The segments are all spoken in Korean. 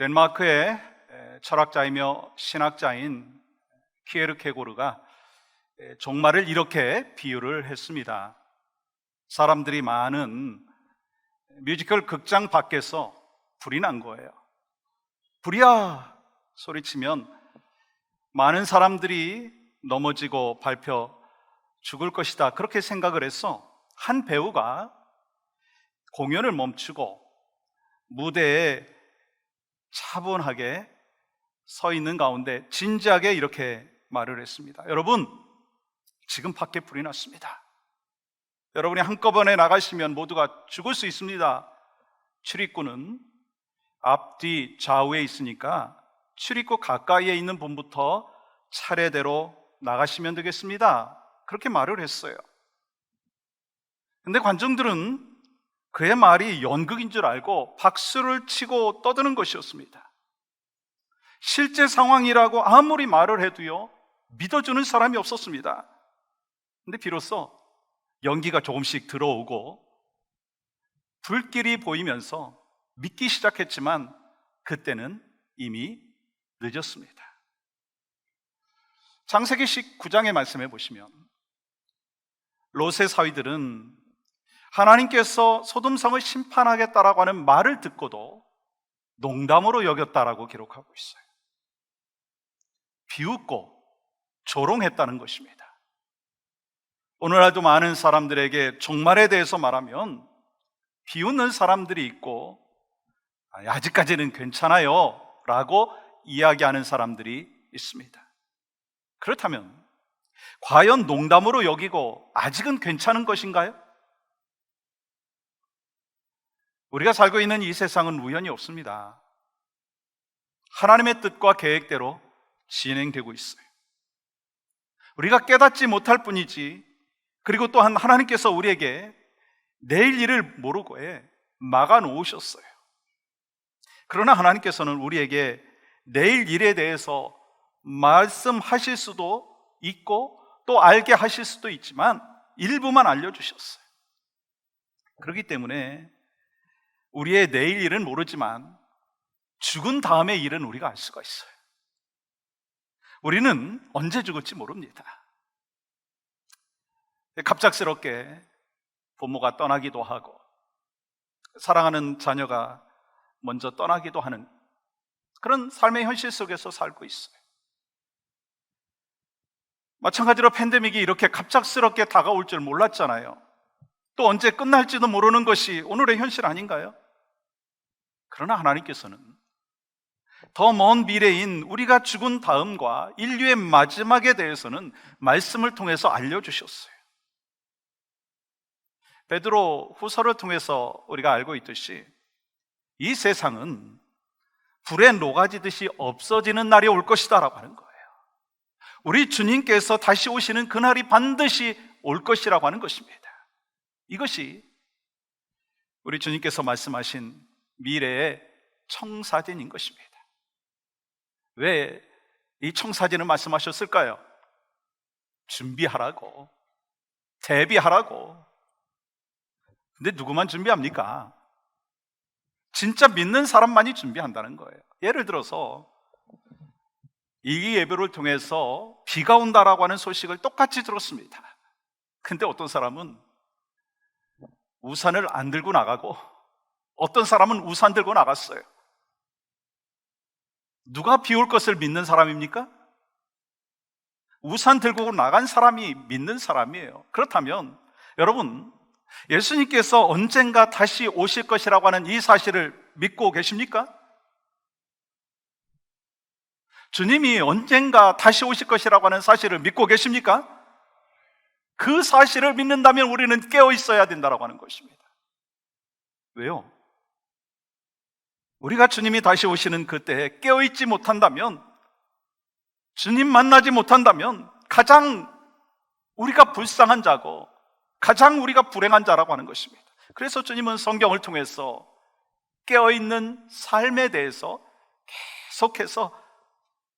덴마크의 철학자이며 신학자인 키에르케고르가 종말을 이렇게 비유를 했습니다. 사람들이 많은 뮤지컬 극장 밖에서 불이 난 거예요. 불이야! 소리치면 많은 사람들이 넘어지고 밟혀 죽을 것이다, 그렇게 생각을 해서 한 배우가 공연을 멈추고 무대에 차분하게 서 있는 가운데 진지하게 이렇게 말을 했습니다. 여러분, 지금 밖에 불이 났습니다. 여러분이 한꺼번에 나가시면 모두가 죽을 수 있습니다. 출입구는 앞뒤 좌우에 있으니까 출입구 가까이에 있는 분부터 차례대로 나가시면 되겠습니다. 그렇게 말을 했어요. 근데 관중들은 그의 말이 연극인 줄 알고 박수를 치고 떠드는 것이었습니다. 실제 상황이라고 아무리 말을 해도요, 믿어주는 사람이 없었습니다. 근데 비로소 연기가 조금씩 들어오고 불길이 보이면서 믿기 시작했지만 그때는 이미 늦었습니다. 창세기 19장의 말씀해 보시면 롯의 사위들은 하나님께서 소돔성을 심판하겠다라고 하는 말을 듣고도 농담으로 여겼다라고 기록하고 있어요. 비웃고 조롱했다는 것입니다. 오늘날도 많은 사람들에게 종말에 대해서 말하면 비웃는 사람들이 있고 아직까지는 괜찮아요 라고 이야기하는 사람들이 있습니다. 그렇다면 과연 농담으로 여기고 아직은 괜찮은 것인가요? 우리가 살고 있는 이 세상은 우연이 없습니다. 하나님의 뜻과 계획대로 진행되고 있어요. 우리가 깨닫지 못할 뿐이지, 그리고 또한 하나님께서 우리에게 내일 일을 모르고에 막아 놓으셨어요. 그러나 하나님께서는 우리에게 내일 일에 대해서 말씀하실 수도 있고 또 알게 하실 수도 있지만 일부만 알려주셨어요. 그렇기 때문에 우리의 내일 일은 모르지만 죽은 다음의 일은 우리가 알 수가 있어요. 우리는 언제 죽을지 모릅니다. 갑작스럽게 부모가 떠나기도 하고 사랑하는 자녀가 먼저 떠나기도 하는 그런 삶의 현실 속에서 살고 있어요. 마찬가지로 팬데믹이 이렇게 갑작스럽게 다가올 줄 몰랐잖아요. 또 언제 끝날지도 모르는 것이 오늘의 현실 아닌가요? 그러나 하나님께서는 더 먼 미래인 우리가 죽은 다음과 인류의 마지막에 대해서는 말씀을 통해서 알려주셨어요. 베드로 후서를 통해서 우리가 알고 있듯이 이 세상은 불에 녹아지듯이 없어지는 날이 올 것이다 라고 하는 거예요. 우리 주님께서 다시 오시는 그날이 반드시 올 것이라고 하는 것입니다. 이것이 우리 주님께서 말씀하신 미래의 청사진인 것입니다. 왜 이 청사진을 말씀하셨을까요? 준비하라고, 대비하라고. 근데 누구만 준비합니까? 진짜 믿는 사람만이 준비한다는 거예요. 예를 들어서 이 예배를 통해서 비가 온다라고 하는 소식을 똑같이 들었습니다. 근데 어떤 사람은 우산을 안 들고 나가고 어떤 사람은 우산 들고 나갔어요. 누가 비 올 것을 믿는 사람입니까? 우산 들고 나간 사람이 믿는 사람이에요. 그렇다면 여러분, 예수님께서 언젠가 다시 오실 것이라고 하는 이 사실을 믿고 계십니까? 주님이 언젠가 다시 오실 것이라고 하는 사실을 믿고 계십니까? 그 사실을 믿는다면 우리는 깨어 있어야 된다고 하는 것입니다. 왜요? 우리가 주님이 다시 오시는 그때에 깨어 있지 못한다면, 주님 만나지 못한다면 가장 우리가 불쌍한 자고 가장 우리가 불행한 자라고 하는 것입니다. 그래서 주님은 성경을 통해서 깨어있는 삶에 대해서 계속해서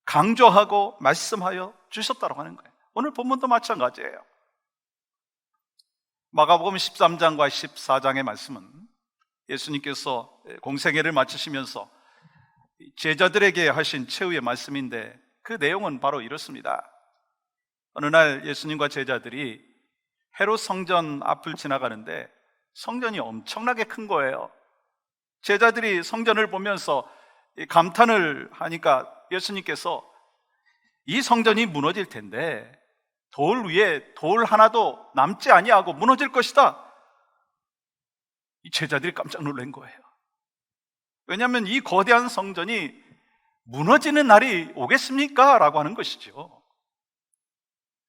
강조하고 말씀하여 주셨다고 하는 거예요. 오늘 본문도 마찬가지예요. 마가복음 13장과 14장의 말씀은 예수님께서 공생애를 마치시면서 제자들에게 하신 최후의 말씀인데 그 내용은 바로 이렇습니다. 어느 날 예수님과 제자들이 헤롯 성전 앞을 지나가는데 성전이 엄청나게 큰 거예요. 제자들이 성전을 보면서 감탄을 하니까 예수님께서 이 성전이 무너질 텐데 돌 위에 돌 하나도 남지 아니하고 무너질 것이다. 이 제자들이 깜짝 놀란 거예요. 왜냐하면 이 거대한 성전이 무너지는 날이 오겠습니까? 라고 하는 것이죠.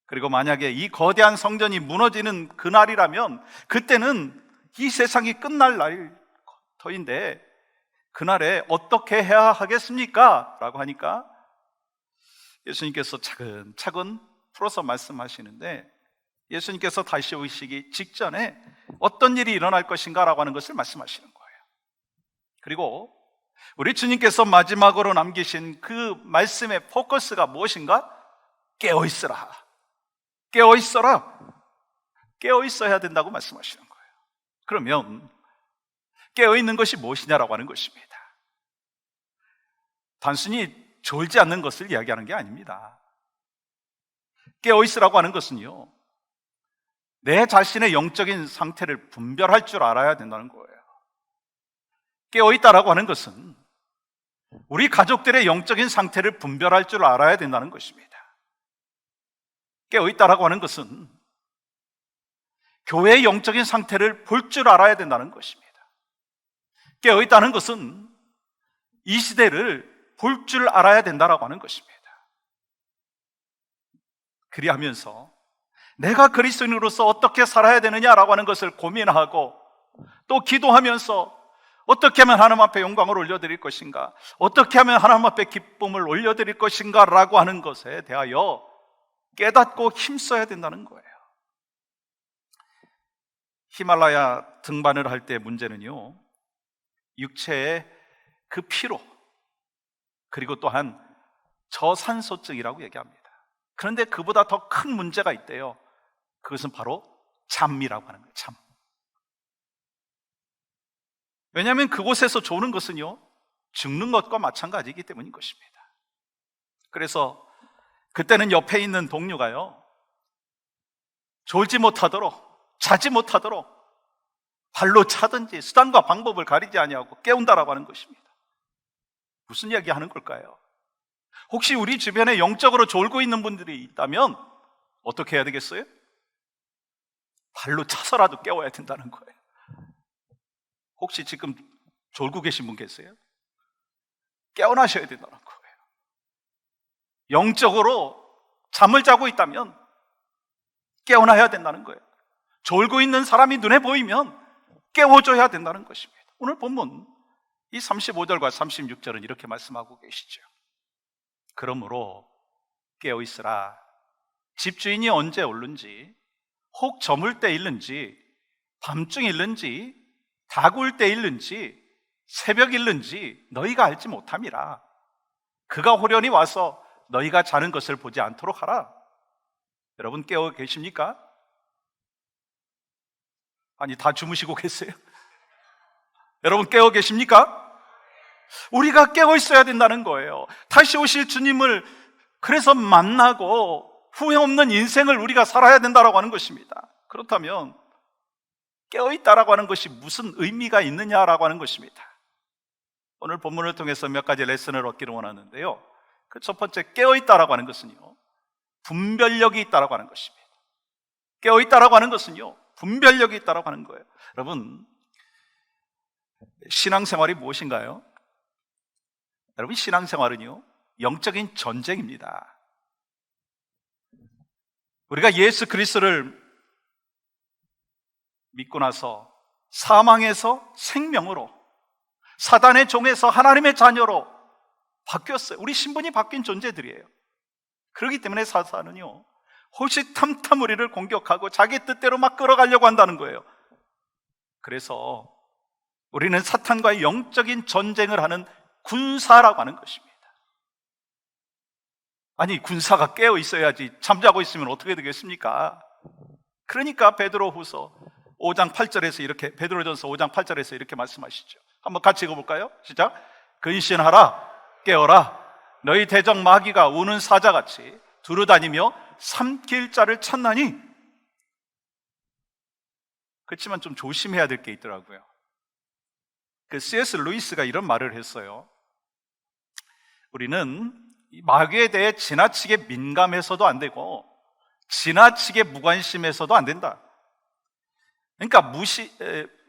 그리고 만약에 이 거대한 성전이 무너지는 그날이라면 그때는 이 세상이 끝날 날터인데 그날에 어떻게 해야 하겠습니까? 라고 하니까 예수님께서 차근차근 풀어서 말씀하시는데 예수님께서 다시 오시기 직전에 어떤 일이 일어날 것인가 라고 하는 것을 말씀하시는 거예요. 그리고 우리 주님께서 마지막으로 남기신 그 말씀의 포커스가 무엇인가? 깨어있으라. 깨어있어라. 깨어있어야 된다고 말씀하시는 거예요. 그러면 깨어있는 것이 무엇이냐라고 하는 것입니다. 단순히 졸지 않는 것을 이야기하는 게 아닙니다. 깨어있으라고 하는 것은요, 내 자신의 영적인 상태를 분별할 줄 알아야 된다는 거예요. 깨어있다라고 하는 것은 우리 가족들의 영적인 상태를 분별할 줄 알아야 된다는 것입니다. 깨어있다라고 하는 것은 교회의 영적인 상태를 볼 줄 알아야 된다는 것입니다. 깨어있다는 것은 이 시대를 볼 줄 알아야 된다라고 하는 것입니다. 그리하면서 내가 그리스도인으로서 어떻게 살아야 되느냐라고 하는 것을 고민하고 또 기도하면서 어떻게 하면 하나님 앞에 영광을 올려드릴 것인가, 어떻게 하면 하나님 앞에 기쁨을 올려드릴 것인가 라고 하는 것에 대하여 깨닫고 힘써야 된다는 거예요. 히말라야 등반을 할 때 문제는요, 육체의 그 피로, 그리고 또한 저산소증이라고 얘기합니다. 그런데 그보다 더 큰 문제가 있대요. 그것은 바로 잠이라고 하는 거예요. 잠. 왜냐하면 그곳에서 조는 것은요, 죽는 것과 마찬가지이기 때문인 것입니다. 그래서 그때는 옆에 있는 동료가요, 졸지 못하도록, 자지 못하도록 발로 차든지 수단과 방법을 가리지 아니하고 깨운다라고 하는 것입니다. 무슨 이야기 하는 걸까요? 혹시 우리 주변에 영적으로 졸고 있는 분들이 있다면 어떻게 해야 되겠어요? 발로 차서라도 깨워야 된다는 거예요. 혹시 지금 졸고 계신 분 계세요? 깨어나셔야 된다는 거예요. 영적으로 잠을 자고 있다면 깨어나야 된다는 거예요. 졸고 있는 사람이 눈에 보이면 깨워줘야 된다는 것입니다. 오늘 본문 이 35절과 36절은 이렇게 말씀하고 계시죠. 그러므로 깨어있으라. 집주인이 언제 오는지, 혹 저물 때 일는지, 밤중 일는지, 다구울 때 일는지, 새벽 일는지 너희가 알지 못함이라. 그가 호련히 와서 너희가 자는 것을 보지 않도록 하라. 여러분 깨어 계십니까? 아니, 다 주무시고 계세요? 여러분 깨어 계십니까? 우리가 깨어 있어야 된다는 거예요. 다시 오실 주님을 그래서 만나고 후회 없는 인생을 우리가 살아야 된다고 하는 것입니다. 그렇다면 깨어 있다라고 하는 것이 무슨 의미가 있느냐라고 하는 것입니다. 오늘 본문을 통해서 몇 가지 레슨을 얻기를 원하는데요, 그 첫 번째, 깨어 있다라고 하는 것은요, 분별력이 있다라고 하는 것입니다. 깨어 있다라고 하는 것은요, 분별력이 있다라고 하는 거예요. 여러분, 신앙생활이 무엇인가요? 여러분, 신앙생활은요, 영적인 전쟁입니다. 우리가 예수 그리스도를 믿고 나서 사망에서 생명으로, 사단의 종에서 하나님의 자녀로 바뀌었어요. 우리 신분이 바뀐 존재들이에요. 그렇기 때문에 사탄은요, 호시탐탐 우리를 공격하고 자기 뜻대로 막 끌어가려고 한다는 거예요. 그래서 우리는 사탄과의 영적인 전쟁을 하는 군사라고 하는 것입니다. 아니, 군사가 깨어 있어야지 잠자고 있으면 어떻게 되겠습니까? 그러니까 베드로후서 5장 8절에서 이렇게, 베드로전서 5장 8절에서 이렇게 말씀하시죠. 한번 같이 읽어볼까요? 시작. 근신하라. 깨어라. 너희 대적 마귀가 우는 사자같이 두루다니며 삼킬 자를 찾나니. 그렇지만 좀 조심해야 될 게 있더라고요. 그 C.S. 루이스가 이런 말을 했어요. 우리는 마귀에 대해 지나치게 민감해서도 안 되고 지나치게 무관심해서도 안 된다. 그러니까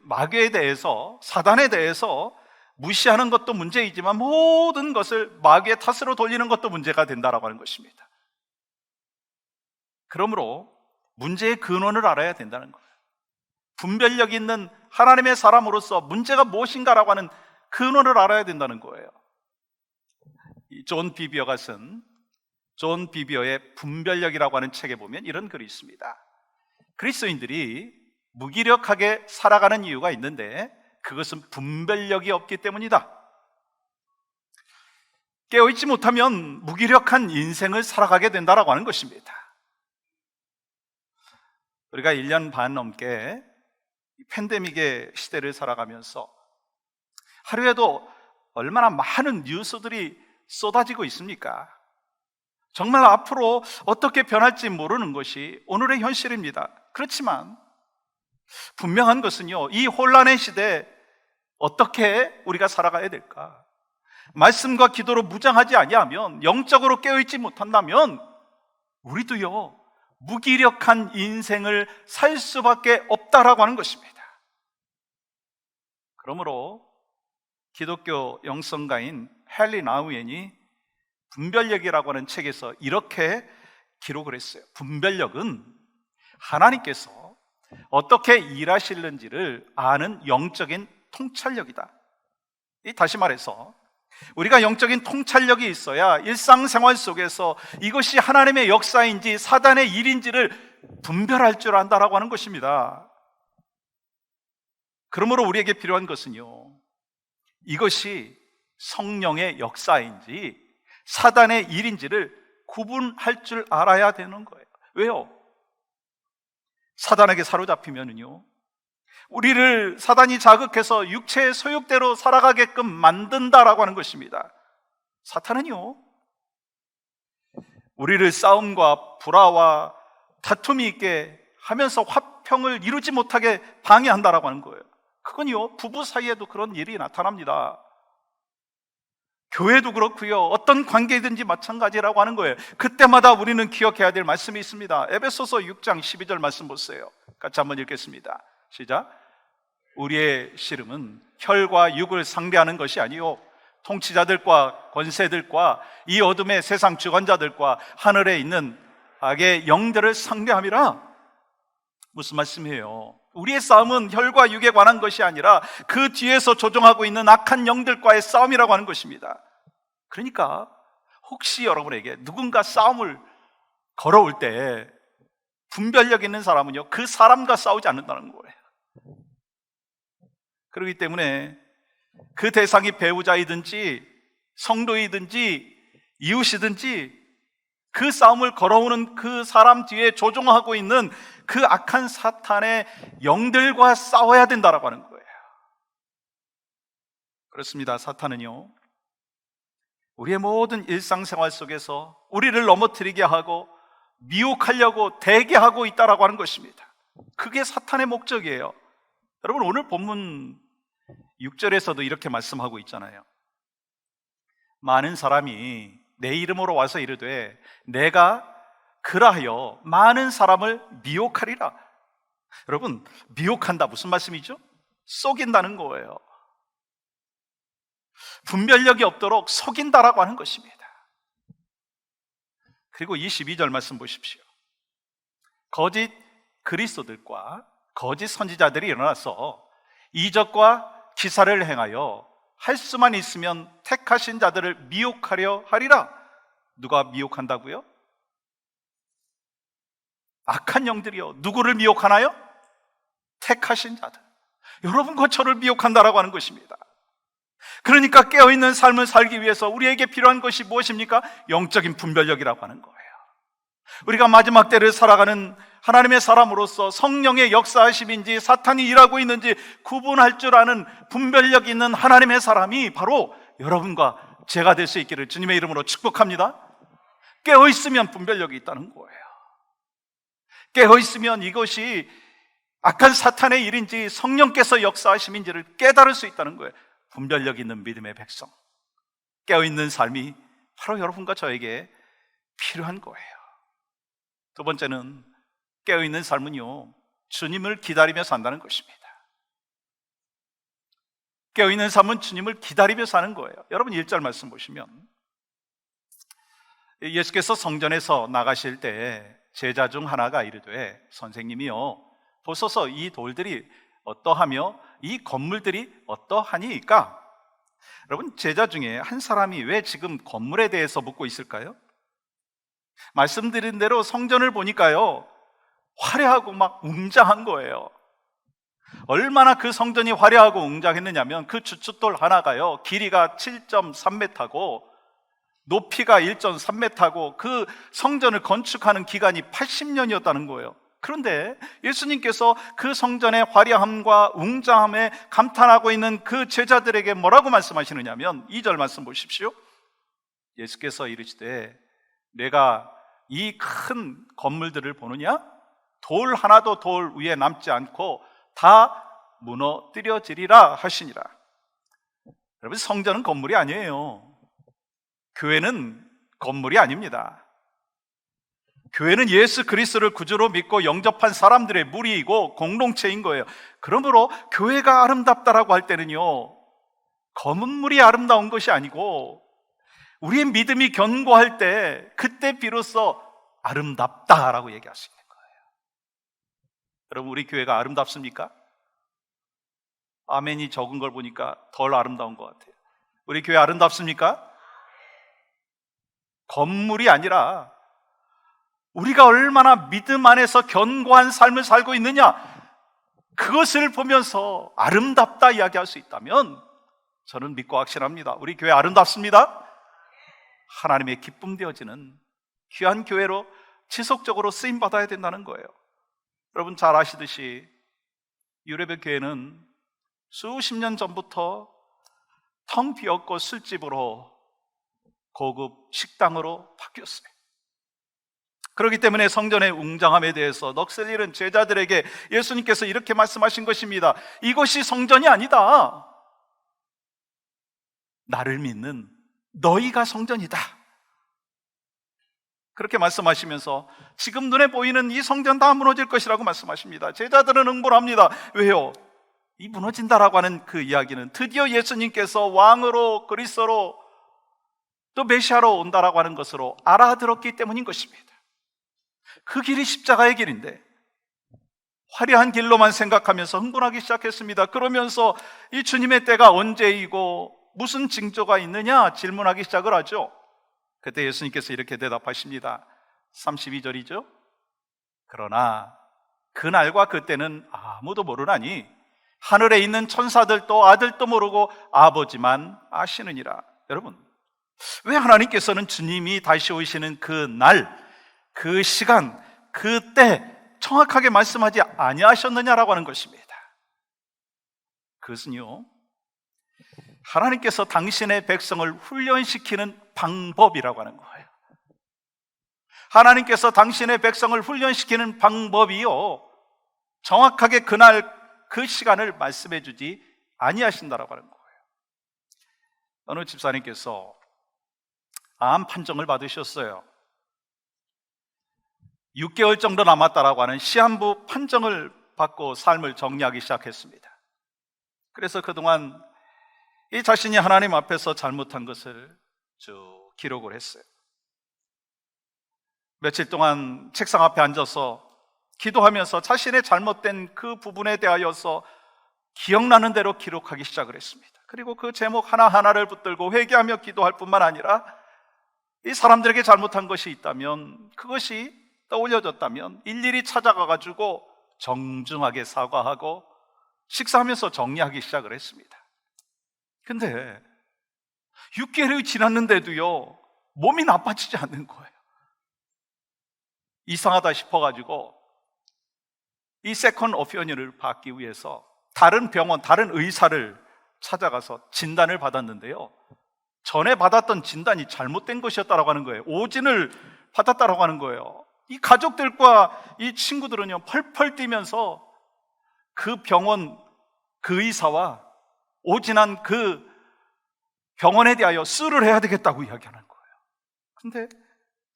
마귀에 대해서, 사단에 대해서 무시하는 것도 문제이지만 모든 것을 마귀의 탓으로 돌리는 것도 문제가 된다라고 하는 것입니다. 그러므로 문제의 근원을 알아야 된다는 거예요. 분별력 있는 하나님의 사람으로서 문제가 무엇인가라고 하는 근원을 알아야 된다는 거예요. 존 비비어가 쓴 존 비비어의 분별력이라고 하는 책에 보면 이런 글이 있습니다. 그리스도인들이 무기력하게 살아가는 이유가 있는데 그것은 분별력이 없기 때문이다. 깨어있지 못하면 무기력한 인생을 살아가게 된다라고 하는 것입니다. 우리가 1년 반 넘게 팬데믹의 시대를 살아가면서 하루에도 얼마나 많은 뉴스들이 쏟아지고 있습니까? 정말 앞으로 어떻게 변할지 모르는 것이 오늘의 현실입니다. 그렇지만 분명한 것은요, 이 혼란의 시대에 어떻게 우리가 살아가야 될까? 말씀과 기도로 무장하지 아니하면, 영적으로 깨어있지 못한다면 우리도요 무기력한 인생을 살 수밖에 없다라고 하는 것입니다. 그러므로 기독교 영성가인 헨리 나우엔이 분별력이라고 하는 책에서 이렇게 기록을 했어요. 분별력은 하나님께서 어떻게 일하시는지를 아는 영적인 통찰력이다. 다시 말해서 우리가 영적인 통찰력이 있어야 일상생활 속에서 이것이 하나님의 역사인지 사단의 일인지를 분별할 줄 안다라고 하는 것입니다. 그러므로 우리에게 필요한 것은요, 이것이 성령의 역사인지 사단의 일인지를 구분할 줄 알아야 되는 거예요. 왜요? 사단에게 사로잡히면은요, 우리를 사단이 자극해서 육체의 소욕대로 살아가게끔 만든다라고 하는 것입니다. 사탄은요, 우리를 싸움과 불화와 다툼이 있게 하면서 화평을 이루지 못하게 방해한다라고 하는 거예요. 그건요, 부부 사이에도 그런 일이 나타납니다. 교회도 그렇고요, 어떤 관계든지 마찬가지라고 하는 거예요. 그때마다 우리는 기억해야 될 말씀이 있습니다. 에베소서 6장 12절 말씀 보세요. 같이 한번 읽겠습니다. 시작. 우리의 씨름은 혈과 육을 상대하는 것이 아니요 통치자들과 권세들과 이 어둠의 세상 주관자들과 하늘에 있는 악의 영들을 상대함이라. 무슨 말씀이에요? 우리의 싸움은 혈과 육에 관한 것이 아니라 그 뒤에서 조종하고 있는 악한 영들과의 싸움이라고 하는 것입니다. 그러니까 혹시 여러분에게 누군가 싸움을 걸어올 때 분별력 있는 사람은요, 그 사람과 싸우지 않는다는 거예요. 그렇기 때문에 그 대상이 배우자이든지 성도이든지 이웃이든지 그 싸움을 걸어오는 그 사람 뒤에 조종하고 있는 그 악한 사탄의 영들과 싸워야 된다라고 하는 거예요. 그렇습니다. 사탄은요, 우리의 모든 일상생활 속에서 우리를 넘어뜨리게 하고 미혹하려고 대기하고 있다라고 하는 것입니다. 그게 사탄의 목적이에요. 여러분, 오늘 본문 6절에서도 이렇게 말씀하고 있잖아요. 많은 사람이 내 이름으로 와서 이르되 내가 그라하여 많은 사람을 미혹하리라. 여러분, 미혹한다 무슨 말씀이죠? 속인다는 거예요. 분별력이 없도록 속인다라고 하는 것입니다. 그리고 22절 말씀 보십시오. 거짓 그리스도들과 거짓 선지자들이 일어나서 이적과 기사를 행하여 할 수만 있으면 택하신 자들을 미혹하려 하리라. 누가 미혹한다고요? 악한 영들이요. 누구를 미혹하나요? 택하신 자들. 여러분과 저를 미혹한다라고 하는 것입니다. 그러니까 깨어있는 삶을 살기 위해서 우리에게 필요한 것이 무엇입니까? 영적인 분별력이라고 하는 거예요. 우리가 마지막 때를 살아가는 하나님의 사람으로서 성령의 역사하심인지 사탄이 일하고 있는지 구분할 줄 아는 분별력 있는 하나님의 사람이 바로 여러분과 제가 될 수 있기를 주님의 이름으로 축복합니다. 깨어있으면 분별력이 있다는 거예요. 깨어있으면 이것이 악한 사탄의 일인지 성령께서 역사하심인지를 깨달을 수 있다는 거예요. 분별력 있는 믿음의 백성, 깨어있는 삶이 바로 여러분과 저에게 필요한 거예요. 두 번째는 깨어있는 삶은요, 주님을 기다리며 산다는 것입니다. 깨어있는 삶은 주님을 기다리며 사는 거예요. 여러분 1절 말씀 보시면 예수께서 성전에서 나가실 때 제자 중 하나가 이르되 선생님이요, 보소서 이 돌들이 어떠하며 이 건물들이 어떠하니이까? 여러분, 제자 중에 한 사람이 왜 지금 건물에 대해서 묻고 있을까요? 말씀드린 대로 성전을 보니까요, 화려하고 막 웅장한 거예요. 얼마나 그 성전이 화려하고 웅장했느냐면 그 주춧돌 하나가요, 길이가 7.3m고 높이가 1.3m고 그 성전을 건축하는 기간이 80년이었다는 거예요. 그런데 예수님께서 그 성전의 화려함과 웅장함에 감탄하고 있는 그 제자들에게 뭐라고 말씀하시느냐면 2절 말씀 보십시오. 예수께서 이르시되 내가 이 큰 건물들을 보느냐? 돌 하나도 돌 위에 남지 않고 다 무너뜨려지리라 하시니라. 여러분, 성전은 건물이 아니에요. 교회는 건물이 아닙니다. 교회는 예수 그리스도를 구주로 믿고 영접한 사람들의 무리이고 공동체인 거예요. 그러므로 교회가 아름답다라고 할 때는요, 건물이 아름다운 것이 아니고 우리의 믿음이 견고할 때 그때 비로소 아름답다라고 얘기할 수 있는 거예요. 여러분, 우리 교회가 아름답습니까? 아멘이 적은 걸 보니까 덜 아름다운 것 같아요. 우리 교회 아름답습니까? 건물이 아니라 우리가 얼마나 믿음 안에서 견고한 삶을 살고 있느냐, 그것을 보면서 아름답다 이야기할 수 있다면 저는 믿고 확신합니다. 우리 교회 아름답습니다. 하나님의 기쁨 되어지는 귀한 교회로 지속적으로 쓰임받아야 된다는 거예요. 여러분 잘 아시듯이 유레배 교회는 수십 년 전부터 텅 비었고 술집으로 고급 식당으로 바뀌었어요. 그렇기 때문에 성전의 웅장함에 대해서 넋을 잃은 제자들에게 예수님께서 이렇게 말씀하신 것입니다. 이것이 성전이 아니다. 나를 믿는 너희가 성전이다. 그렇게 말씀하시면서 지금 눈에 보이는 이 성전 다 무너질 것이라고 말씀하십니다. 제자들은 응보를 합니다. 왜요? 이 무너진다라고 하는 그 이야기는 드디어 예수님께서 왕으로 그리스도로 또 메시아로 온다라고 하는 것으로 알아들었기 때문인 것입니다. 그 길이 십자가의 길인데 화려한 길로만 생각하면서 흥분하기 시작했습니다. 그러면서 이 주님의 때가 언제이고 무슨 징조가 있느냐 질문하기 시작을 하죠. 그때 예수님께서 이렇게 대답하십니다. 32절이죠. 그러나 그날과 그때는 아무도 모르나니 하늘에 있는 천사들도 아들도 모르고 아버지만 아시느니라. 여러분, 왜 하나님께서는 주님이 다시 오시는 그 날, 그 시간, 그때 정확하게 말씀하지 아니하셨느냐라고 하는 것입니다. 그것은요, 하나님께서 당신의 백성을 훈련시키는 방법이라고 하는 거예요. 하나님께서 당신의 백성을 훈련시키는 방법이요, 정확하게 그날 그 시간을 말씀해 주지 아니하신다라고 하는 거예요. 어느 집사님께서 암 판정을 받으셨어요. 6개월 정도 남았다라고 하는 시한부 판정을 받고 삶을 정리하기 시작했습니다. 그래서 그동안 이 자신이 하나님 앞에서 잘못한 것을 쭉 기록을 했어요. 며칠 동안 책상 앞에 앉아서 기도하면서 자신의 잘못된 그 부분에 대하여서 기억나는 대로 기록하기 시작을 했습니다. 그리고 그 제목 하나하나를 붙들고 회개하며 기도할 뿐만 아니라 이 사람들에게 잘못한 것이 있다면, 그것이 떠올려졌다면 일일이 찾아가가지고 정중하게 사과하고 식사하면서 정리하기 시작을 했습니다. 근데 6개월이 지났는데도요, 몸이 나빠지지 않는 거예요. 이상하다 싶어가지고 이 세컨 오피니언을 받기 위해서 다른 병원, 다른 의사를 찾아가서 진단을 받았는데요, 전에 받았던 진단이 잘못된 것이었다라고 하는 거예요. 오진을 받았다라고 하는 거예요. 이 가족들과 이 친구들은요, 펄펄 뛰면서 그 병원, 그 의사와 오진한 그 병원에 대하여 수를 해야 되겠다고 이야기하는 거예요. 근데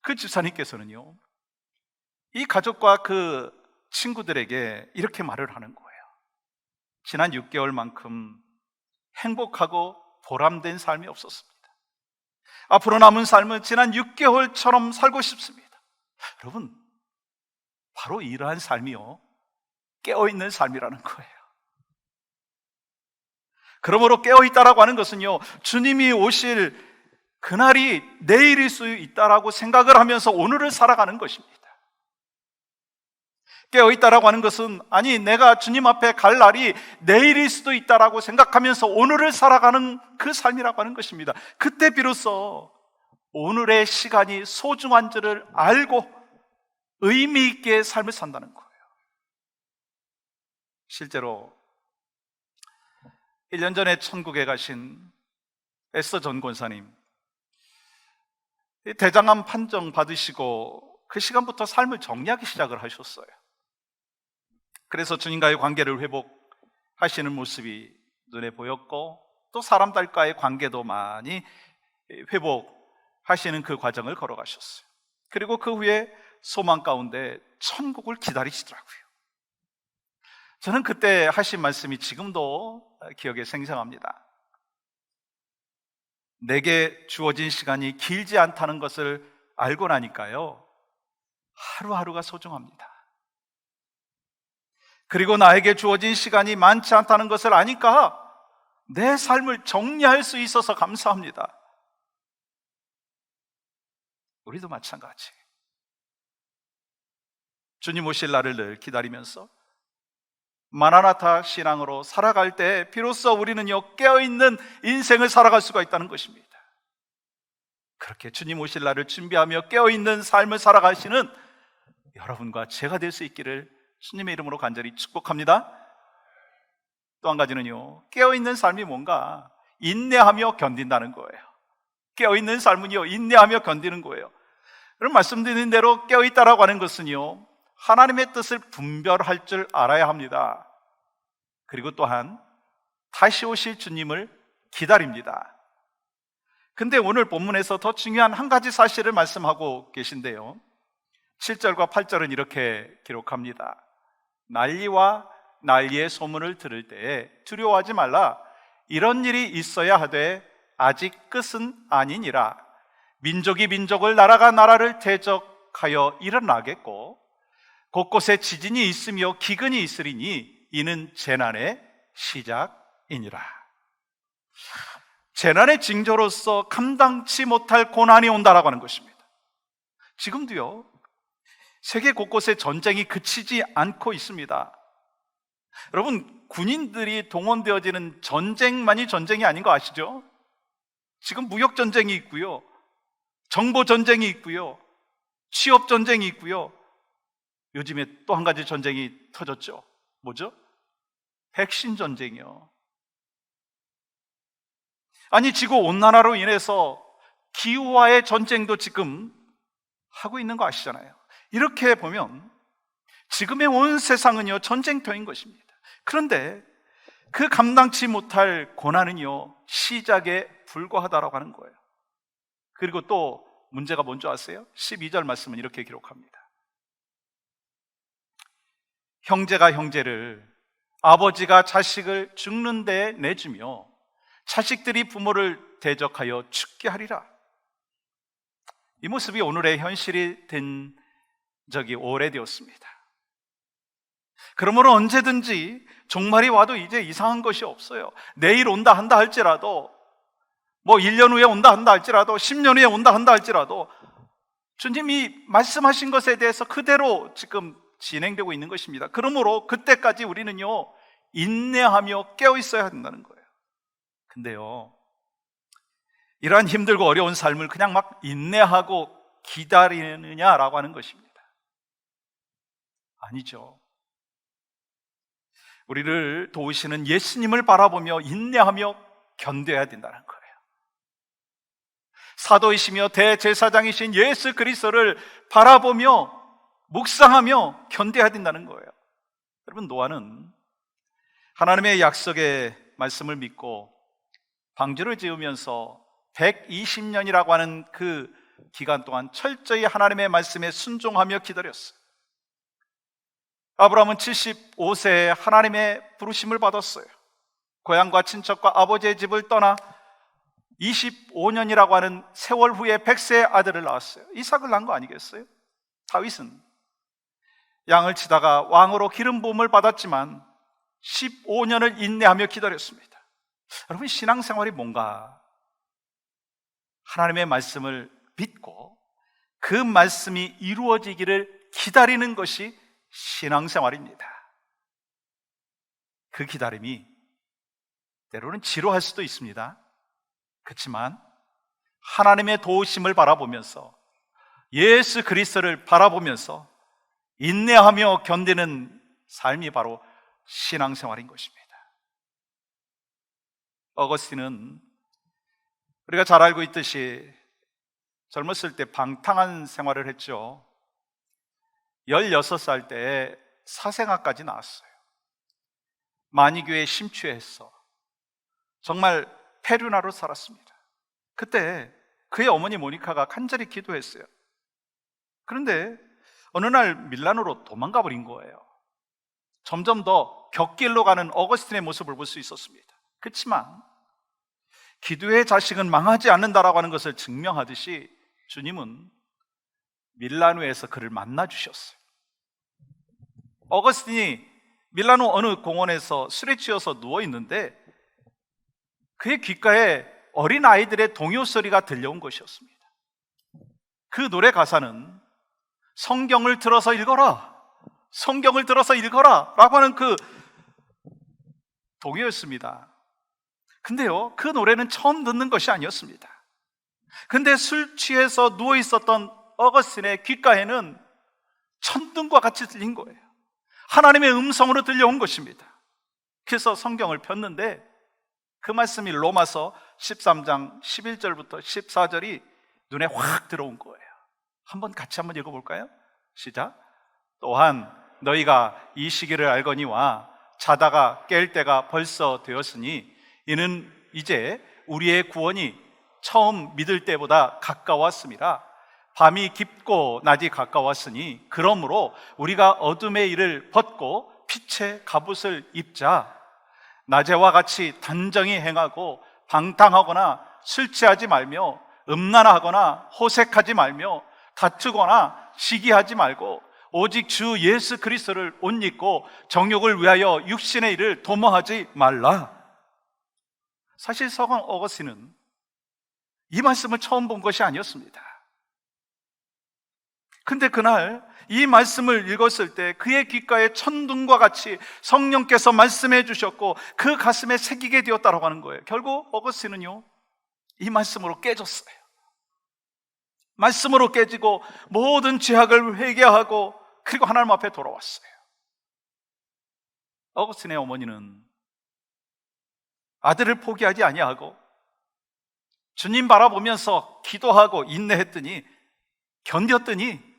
그 집사님께서는요, 이 가족과 그 친구들에게 이렇게 말을 하는 거예요. 지난 6개월만큼 행복하고 보람된 삶이 없었습니다. 앞으로 남은 삶은 지난 6개월처럼 살고 싶습니다. 여러분, 바로 이러한 삶이요, 깨어있는 삶이라는 거예요. 그러므로 깨어있다라고 하는 것은요, 주님이 오실 그날이 내일일 수 있다라고 생각을 하면서 오늘을 살아가는 것입니다. 깨어있다라고 하는 것은, 아니, 내가 주님 앞에 갈 날이 내일일 수도 있다라고 생각하면서 오늘을 살아가는 그 삶이라고 하는 것입니다. 그때 비로소 오늘의 시간이 소중한 줄을 알고 의미 있게 삶을 산다는 거예요. 실제로 1년 전에 천국에 가신 에스더 전 권사님, 대장암 판정 받으시고 그 시간부터 삶을 정리하기 시작을 하셨어요. 그래서 주님과의 관계를 회복하시는 모습이 눈에 보였고, 또 사람들과의 관계도 많이 회복하시는 그 과정을 걸어가셨어요. 그리고 그 후에 소망 가운데 천국을 기다리시더라고요. 저는 그때 하신 말씀이 지금도 기억에 생생합니다. 내게 주어진 시간이 길지 않다는 것을 알고 나니까요, 하루하루가 소중합니다. 그리고 나에게 주어진 시간이 많지 않다는 것을 아니까 내 삶을 정리할 수 있어서 감사합니다. 우리도 마찬가지. 주님 오실 날을 늘 기다리면서 마라나타 신앙으로 살아갈 때 비로소 우리는요, 깨어있는 인생을 살아갈 수가 있다는 것입니다. 그렇게 주님 오실 날을 준비하며 깨어있는 삶을 살아가시는 여러분과 제가 될 수 있기를 주님의 이름으로 간절히 축복합니다. 또 한 가지는요, 깨어있는 삶이 뭔가 인내하며 견딘다는 거예요. 깨어있는 삶은요, 인내하며 견디는 거예요. 그럼 말씀드린 대로 깨어있다라고 하는 것은요, 하나님의 뜻을 분별할 줄 알아야 합니다. 그리고 또한 다시 오실 주님을 기다립니다. 근데 오늘 본문에서 더 중요한 한 가지 사실을 말씀하고 계신데요, 7절과 8절은 이렇게 기록합니다. 난리와 난리의 소문을 들을 때에 두려워하지 말라. 이런 일이 있어야 하되 아직 끝은 아니니라. 민족이 민족을, 나라가 나라를 대적하여 일어나겠고 곳곳에 지진이 있으며 기근이 있으리니 이는 재난의 시작이니라. 재난의 징조로서 감당치 못할 고난이 온다라고 하는 것입니다. 지금도요, 세계 곳곳에 전쟁이 그치지 않고 있습니다. 여러분, 군인들이 동원되어지는 전쟁만이 전쟁이 아닌 거 아시죠? 지금 무역 전쟁이 있고요, 정보 전쟁이 있고요, 취업 전쟁이 있고요, 요즘에 또 한 가지 전쟁이 터졌죠. 뭐죠? 백신 전쟁이요. 아니, 지구 온난화로 인해서 기후와의 전쟁도 지금 하고 있는 거 아시잖아요. 이렇게 보면 지금의 온 세상은요, 전쟁터인 것입니다. 그런데 그 감당치 못할 고난은요, 시작에 불과하다라고 하는 거예요. 그리고 또 문제가 뭔지 아세요? 12절 말씀은 이렇게 기록합니다. 형제가 형제를, 아버지가 자식을 죽는 데 내주며 자식들이 부모를 대적하여 죽게 하리라. 이 모습이 오늘의 현실이 된 적이 오래되었습니다. 그러므로 언제든지 종말이 와도 이제 이상한 것이 없어요. 내일 온다 한다 할지라도, 1년 후에 온다 한다 할지라도, 10년 후에 온다 한다 할지라도 주님이 말씀하신 것에 대해서 그대로 지금 진행되고 있는 것입니다. 그러므로 그때까지 우리는요, 인내하며 깨어 있어야 한다는 거예요. 근데요, 이러한 힘들고 어려운 삶을 그냥 막 인내하고 기다리느냐라고 하는 것입니다. 아니죠. 우리를 도우시는 예수님을 바라보며 인내하며 견뎌야 된다는 거예요. 사도이시며 대제사장이신 예수 그리스도를 바라보며 묵상하며 견뎌야 된다는 거예요. 여러분, 노아는 하나님의 약속의 말씀을 믿고 방주를 지으면서 120년이라고 하는 그 기간 동안 철저히 하나님의 말씀에 순종하며 기다렸어요. 아브라함은 75세에 하나님의 부르심을 받았어요. 고향과 친척과 아버지의 집을 떠나 25년이라고 하는 세월 후에 100세의 아들을 낳았어요. 이삭을 낳은 거 아니겠어요? 다윗은 양을 치다가 왕으로 기름 부음을 받았지만 15년을 인내하며 기다렸습니다. 여러분, 신앙생활이 뭔가? 하나님의 말씀을 믿고 그 말씀이 이루어지기를 기다리는 것이 신앙생활입니다. 그 기다림이 때로는 지루할 수도 있습니다. 그렇지만 하나님의 도우심을 바라보면서 예수 그리스도를 바라보면서 인내하며 견디는 삶이 바로 신앙생활인 것입니다. 어거스틴은 우리가 잘 알고 있듯이 젊었을 때 방탕한 생활을 했죠. 16살 때 사생아까지 나왔어요. 만이교에 심취해서 정말 페류나로 살았습니다. 그때 그의 어머니 모니카가 간절히 기도했어요. 그런데 어느 날 밀라노로 도망가 버린 거예요. 점점 더 격길로 가는 어거스틴의 모습을 볼 수 있었습니다. 그렇지만 기도의 자식은 망하지 않는다라고 하는 것을 증명하듯이 주님은 밀라노에서 그를 만나 주셨어요. 어거스틴이 밀라노 어느 공원에서 술에 취해서 누워 있는데 그의 귓가에 어린 아이들의 동요 소리가 들려온 것이었습니다. 그 노래 가사는 성경을 들어서 읽어라, 성경을 들어서 읽어라 라고 하는 그 동요였습니다. 근데요, 그 노래는 처음 듣는 것이 아니었습니다. 근데 술 취해서 누워 있었던 어거스틴의 귓가에는 천둥과 같이 들린 거예요. 하나님의 음성으로 들려온 것입니다. 그래서 성경을 폈는데 그 말씀이 로마서 13장 11절부터 14절이 눈에 확 들어온 거예요. 같이 한번 읽어볼까요? 시작. 또한 너희가 이 시기를 알거니와 자다가 깰 때가 벌써 되었으니 이는 이제 우리의 구원이 처음 믿을 때보다 가까웠습니다. 밤이 깊고 낮이 가까웠으니 그러므로 우리가 어둠의 일을 벗고 빛의 갑옷을 입자. 낮에와 같이 단정히 행하고 방탕하거나 술 취하지 말며 음란하거나 호색하지 말며 다투거나 시기하지 말고 오직 주 예수 그리스도를 옷 입고 정욕을 위하여 육신의 일을 도모하지 말라. 사실 서건 어거스틴은 이 말씀을 처음 본 것이 아니었습니다. 근데 그날 이 말씀을 읽었을 때 그의 귓가에 천둥과 같이 성령께서 말씀해 주셨고 그 가슴에 새기게 되었다고 하는 거예요. 결국 어거스틴은요, 이 말씀으로 깨졌어요. 말씀으로 깨지고 모든 죄악을 회개하고 그리고 하나님 앞에 돌아왔어요. 어거스틴의 어머니는 아들을 포기하지 아니하고 주님 바라보면서 기도하고 인내했더니, 견뎠더니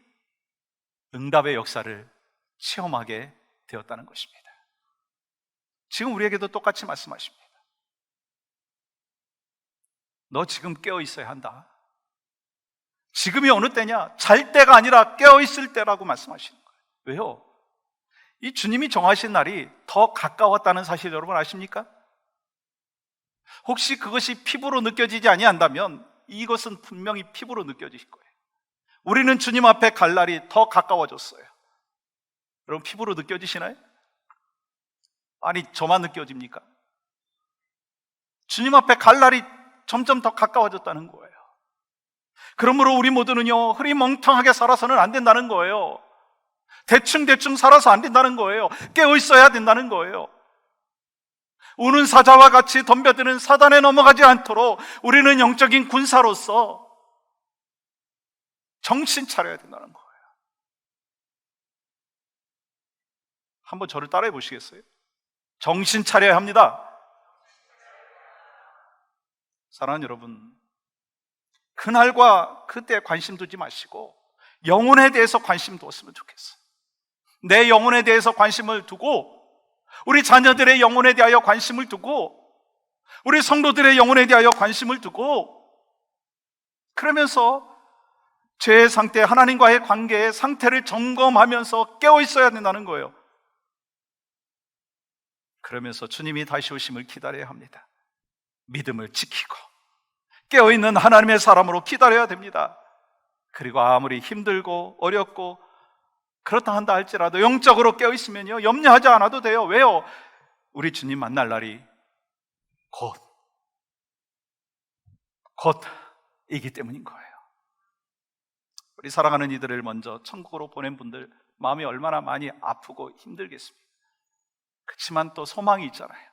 응답의 역사를 체험하게 되었다는 것입니다. 지금 우리에게도 똑같이 말씀하십니다. 너 지금 깨어 있어야 한다. 지금이 어느 때냐? 잘 때가 아니라 깨어 있을 때라고 말씀하시는 거예요. 왜요? 이 주님이 정하신 날이 더 가까웠다는 사실 여러분 아십니까? 혹시 그것이 피부로 느껴지지 아니한다면 이것은 분명히 피부로 느껴지실 거예요. 우리는 주님 앞에 갈 날이 더 가까워졌어요. 여러분, 피부로 느껴지시나요? 아니, 저만 느껴집니까? 주님 앞에 갈 날이 점점 더 가까워졌다는 거예요. 그러므로 우리 모두는요, 흐리멍텅하게 살아서는 안 된다는 거예요. 대충 살아서 안 된다는 거예요. 깨어 있어야 된다는 거예요. 우는 사자와 같이 덤벼드는 사단에 넘어가지 않도록 우리는 영적인 군사로서 정신 차려야 된다는 거예요. 한번 저를 따라해 보시겠어요? 정신 차려야 합니다. 사랑하는 여러분, 그날과 그때 관심 두지 마시고 영혼에 대해서 관심 두었으면 좋겠어요. 내 영혼에 대해서 관심을 두고, 우리 자녀들의 영혼에 대하여 관심을 두고, 우리 성도들의 영혼에 대하여 관심을 두고, 그러면서 죄의 상태, 하나님과의 관계의 상태를 점검하면서 깨어 있어야 된다는 거예요. 그러면서 주님이 다시 오심을 기다려야 합니다. 믿음을 지키고 깨어있는 하나님의 사람으로 기다려야 됩니다. 그리고 아무리 힘들고 어렵고 그렇다 한다 할지라도 영적으로 깨어있으면요, 염려하지 않아도 돼요. 왜요? 우리 주님 만날 날이 곧이기 때문인 거예요. 우리 사랑하는 이들을 먼저 천국으로 보낸 분들 마음이 얼마나 많이 아프고 힘들겠습니까? 그렇지만 또 소망이 있잖아요.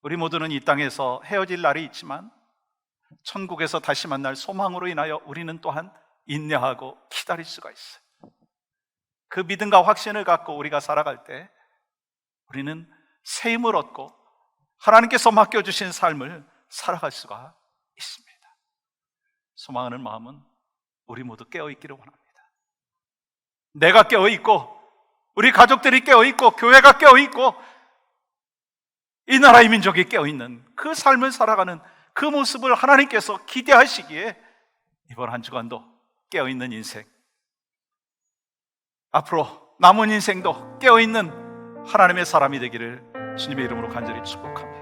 우리 모두는 이 땅에서 헤어질 날이 있지만 천국에서 다시 만날 소망으로 인하여 우리는 또한 인내하고 기다릴 수가 있어요. 그 믿음과 확신을 갖고 우리가 살아갈 때 우리는 새 힘을 얻고 하나님께서 맡겨주신 삶을 살아갈 수가 있습니다. 소망하는 마음은 우리 모두 깨어있기를 원합니다. 내가 깨어있고, 우리 가족들이 깨어있고, 교회가 깨어있고, 이 나라의 민족이 깨어있는 그 삶을 살아가는 그 모습을 하나님께서 기대하시기에 이번 한 주간도 깨어있는 인생, 앞으로 남은 인생도 깨어있는 하나님의 사람이 되기를 주님의 이름으로 간절히 축복합니다.